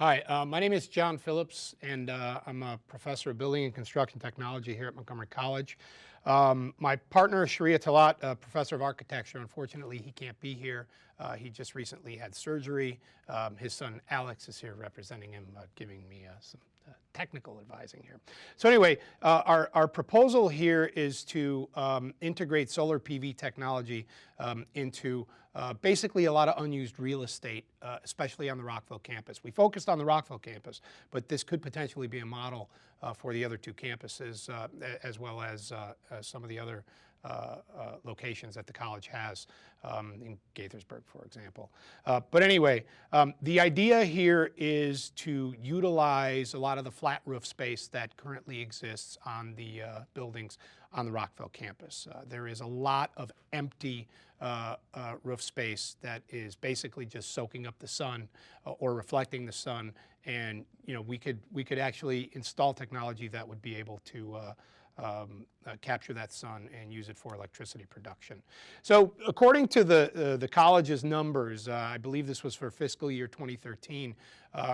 Hi, my name is John Phillips, and I'm a professor of building and construction technology here at Montgomery College. My partner, Shorieh Talatt, a professor of architecture, unfortunately, he can't be here. He just recently had surgery. His son, Alex, is here representing him, giving me some technical advising here. So anyway, our proposal here is to integrate solar PV technology into basically a lot of unused real estate, especially on the Rockville campus. We focused on the Rockville campus, but this could potentially be a model for the other two campuses, as well as some of the other locations that the college has in Gaithersburg, for example. But anyway, the idea here is to utilize a lot of the flat roof space that currently exists on the buildings on the Rockville campus. There is a lot of empty roof space that is basically just soaking up the sun or reflecting the sun, and we could actually install technology that would be able to capture that sun and use it for electricity production. So according to the college's numbers, I believe this was for fiscal year 2013,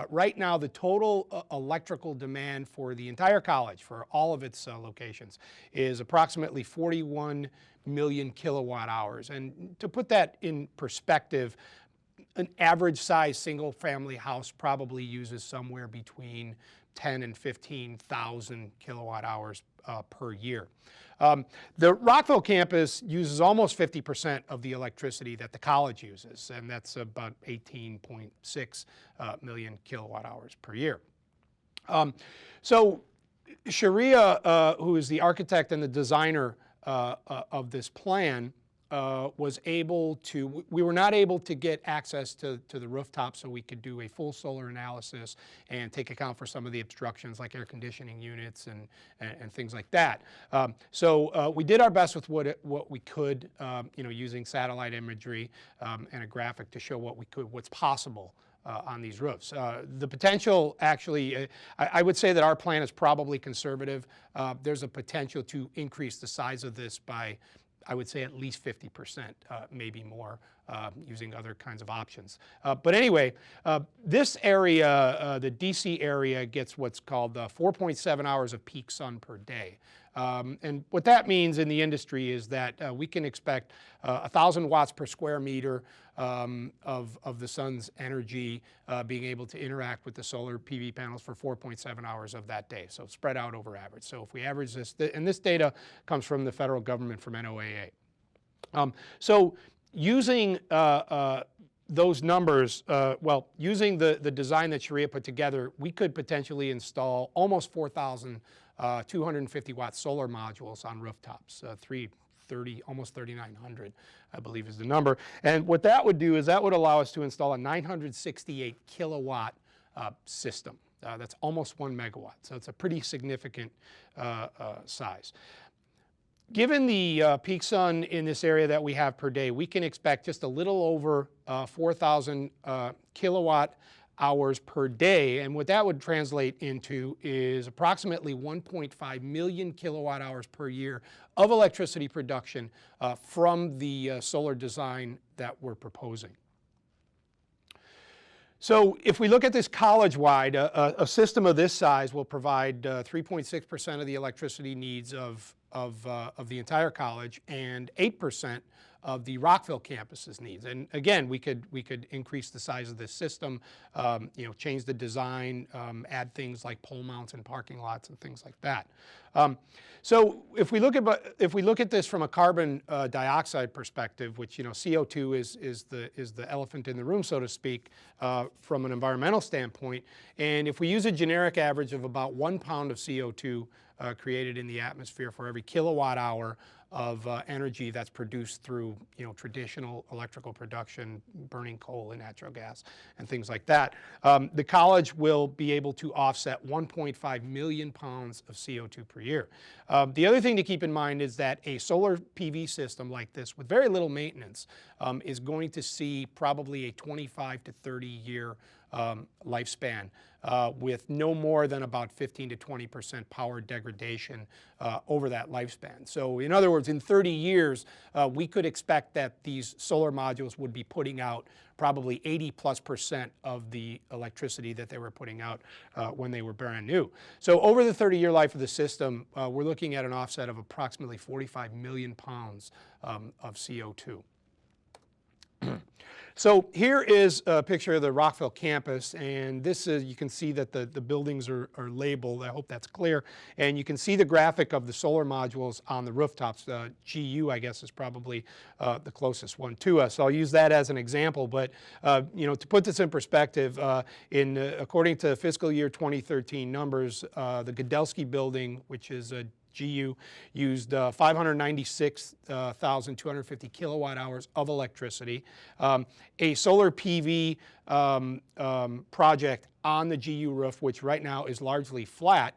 right now the total electrical demand for the entire college, for all of its locations, is approximately 41 million kilowatt hours. And to put that in perspective, an average size single family house probably uses somewhere between 10 and 15,000 kilowatt hours per year. The Rockville campus uses almost 50% of the electricity that the college uses, and that's about 18.6 million kilowatt hours per year. So Shorieh, who is the architect and the designer of this plan, we were not able to get access to the rooftop so we could do a full solar analysis and take account for some of the obstructions like air conditioning units and things like that. So we did our best with what we could, using satellite imagery and a graphic to show what's possible on these roofs. The potential, actually, I would say that our plan is probably conservative. There's a potential to increase the size of this by, I would say, at least 50%, maybe more, using other kinds of options. But anyway, this area, the DC area, gets what's called 4.7 hours of peak sun per day. And what that means in the industry is that we can expect 1,000 watts per square meter of the sun's energy being able to interact with the solar PV panels for 4.7 hours of that day, so spread out over average. So if we average this, and this data comes from the federal government, from NOAA. So using those numbers, using the design that Shorieh put together, we could potentially install almost 4,250 watt solar modules on rooftops, almost 3,900, I believe is the number. And what that would do is that would allow us to install a 968 kilowatt system. That's almost 1 megawatt, so it's a pretty significant size. Given the peak sun in this area that we have per day, we can expect just a little over 4,000 kilowatt hours per day, and what that would translate into is approximately 1.5 million kilowatt hours per year of electricity production from the solar design that we're proposing. So if we look at this college-wide, a system of this size will provide 3.6% of the electricity needs of the entire college and 8% of the Rockville campus's needs. And again, we could increase the size of this system, change the design, add things like pole mounts in parking lots and things like that. So if we look at this from a carbon dioxide perspective, which CO2 is the elephant in the room, so to speak, from an environmental standpoint, and if we use a generic average of about 1 pound of CO2 created in the atmosphere for every kilowatt hour of energy that's produced through traditional electrical production, burning coal and natural gas and things like that, the college will be able to offset 1.5 million pounds of CO2 per year. The other thing to keep in mind is that a solar PV system like this with very little maintenance is going to see probably a 25 to 30 year lifespan, with no more than about 15 to 20% power degradation over that lifespan. So in other words, in 30 years, we could expect that these solar modules would be putting out probably 80+% of the electricity that they were putting out when they were brand new. So over the 30-year life of the system, we're looking at an offset of approximately 45 million pounds of CO2. So here is a picture of the Rockville campus, and this is, you can see that the buildings are labeled. I hope that's clear. And you can see the graphic of the solar modules on the rooftops. GU, I guess, is probably the closest one to us. So I'll use that as an example. But you know, to put this in perspective, according to fiscal year 2013 numbers, the Godelski building, which is a GU, used 596,250 kilowatt hours of electricity. A solar PV project on the GU roof, which right now is largely flat,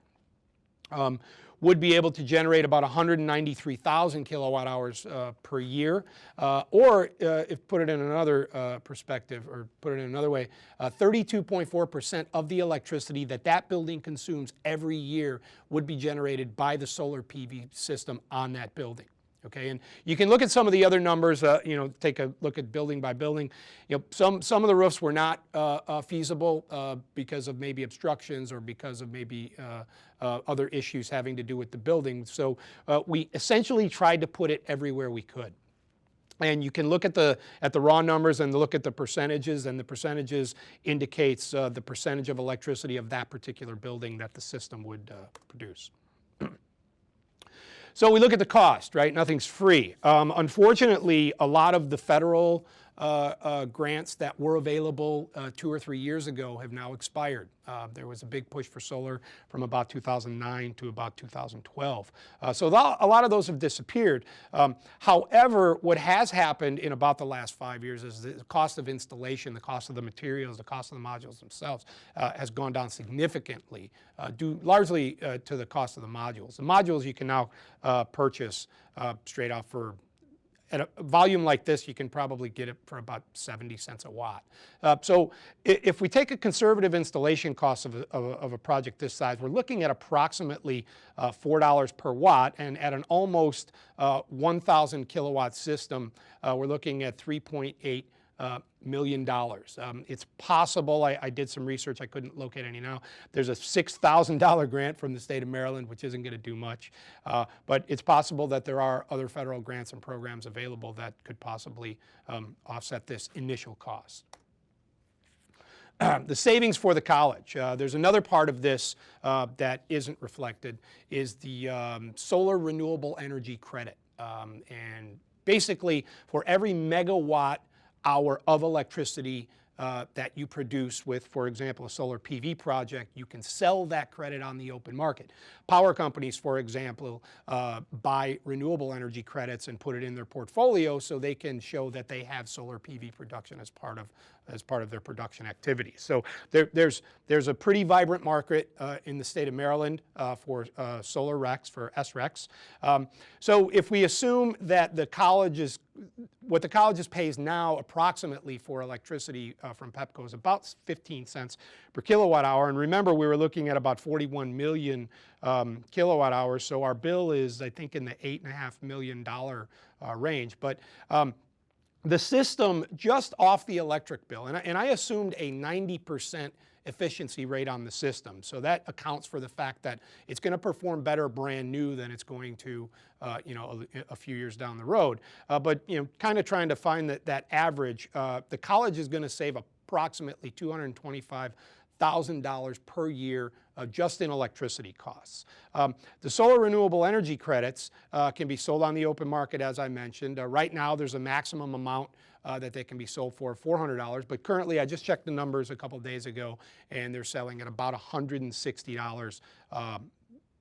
would be able to generate about 193,000 kilowatt hours per year, or if put it in another perspective, or put it in another way, 32.4% of the electricity that building consumes every year would be generated by the solar PV system on that building. Okay, and you can look at some of the other numbers, you know, take a look at building by building. You know, some of the roofs were not feasible because of maybe obstructions or because of maybe other issues having to do with the building. So we essentially tried to put it everywhere we could. And you can look at the raw numbers and look at the percentages, and the percentages indicates the percentage of electricity of that particular building that the system would produce. So we look at the cost, right? Nothing's free. Unfortunately, a lot of the federal grants that were available 2 or 3 years ago have now expired. There was a big push for solar from about 2009 to about 2012. So a lot of those have disappeared. However, what has happened in about the last 5 years is the cost of installation, the cost of the materials, the cost of the modules themselves has gone down significantly, due largely to the cost of the modules. The modules you can now purchase straight off for, at a volume like this, you can probably get it for about 70 cents a watt. So if we take a conservative installation cost of a project this size, we're looking at approximately $4 per watt, and at an almost 1,000 kilowatt system, we're looking at $3.8 million. It's possible, I did some research, I couldn't locate any now, there's a $6,000 grant from the state of Maryland, which isn't going to do much, but it's possible that there are other federal grants and programs available that could possibly offset this initial cost. The savings for the college. There's another part of this that isn't reflected, is the solar renewable energy credit. And basically, for every megawatt hour of electricity that you produce with, for example, a solar PV project, you can sell that credit on the open market. Power companies, for example, buy renewable energy credits and put it in their portfolio so they can show that they have solar PV production as part of their production activities. So there's a pretty vibrant market in the state of Maryland for solar RECs, for SRECs. So if we assume that what the colleges pays now approximately for electricity from Pepco is about 15 cents per kilowatt hour, and remember we were looking at about 41 million kilowatt hours, so our bill is, I think, in the $8.5 million range. But the system, just off the electric bill, and I assumed a 90% efficiency rate on the system. So that accounts for the fact that it's going to perform better brand new than it's going to, you know, a few years down the road. But, you know, kind of trying to find that average, the college is going to save approximately $225,000 per year just in electricity costs. The solar renewable energy credits can be sold on the open market, as I mentioned. Right now there's a maximum amount that they can be sold for, $400, but currently I just checked the numbers a couple days ago and they're selling at about $160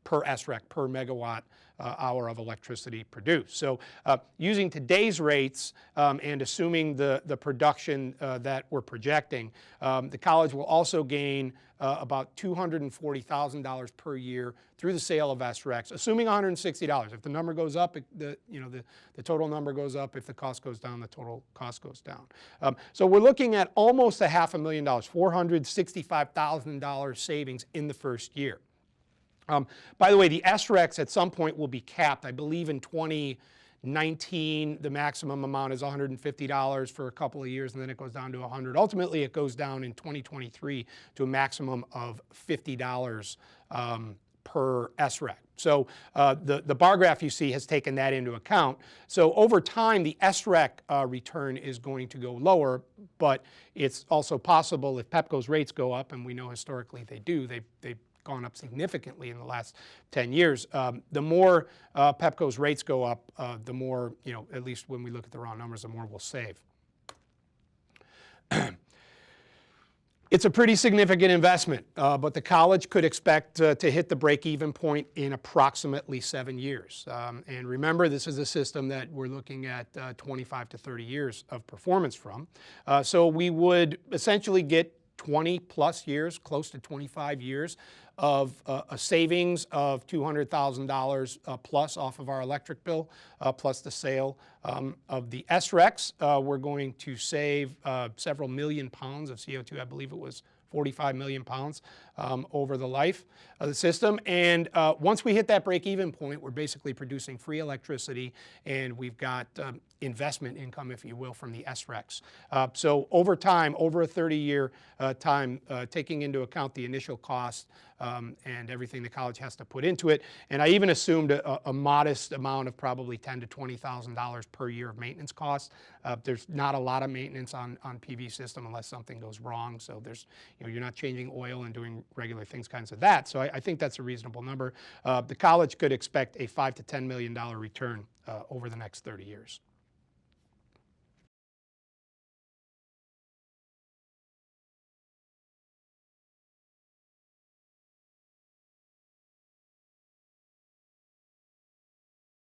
per SREC, per megawatt hour of electricity produced. So using today's rates and assuming the production that we're projecting, the college will also gain about $240,000 per year through the sale of SRECs, assuming $160. If the number goes up, the total number goes up. If the cost goes down, the total cost goes down. So we're looking at almost $500,000, $465,000 savings in the first year. By the way, the SRECs at some point will be capped. I believe in 2019, the maximum amount is $150 for a couple of years, and then it goes down to $100. Ultimately, it goes down in 2023 to a maximum of $50 per SREC. So the bar graph you see has taken that into account. So over time, the SREC return is going to go lower, but it's also possible if PEPCO's rates go up, and we know historically they do, they've gone up significantly in the last 10 years. The more PEPCO's rates go up, the more, at least when we look at the raw numbers, the more we'll save. It's a pretty significant investment, but the college could expect to hit the break-even point in approximately 7 years. And remember, this is a system that we're looking at 25 to 30 years of performance from. So we would essentially get 20 plus years, close to 25 years of a savings of $200,000 plus off of our electric bill, plus the sale of the SRECs. We're going to save several million pounds of CO2. I believe it was 45 million pounds over the life of the system. And once we hit that break-even point, we're basically producing free electricity, and we've got investment income, if you will, from the SRECs. So over time, over a 30-year time, taking into account the initial cost and everything the college has to put into it, and I even assumed a modest amount of probably $10,000 to $20,000 per year of maintenance costs. There's not a lot of maintenance on PV system unless something goes wrong. So there's, you're not changing oil and doing regular things, kinds of that. So I think that's a reasonable number. The college could expect a $5 to $10 million return over the next 30 years.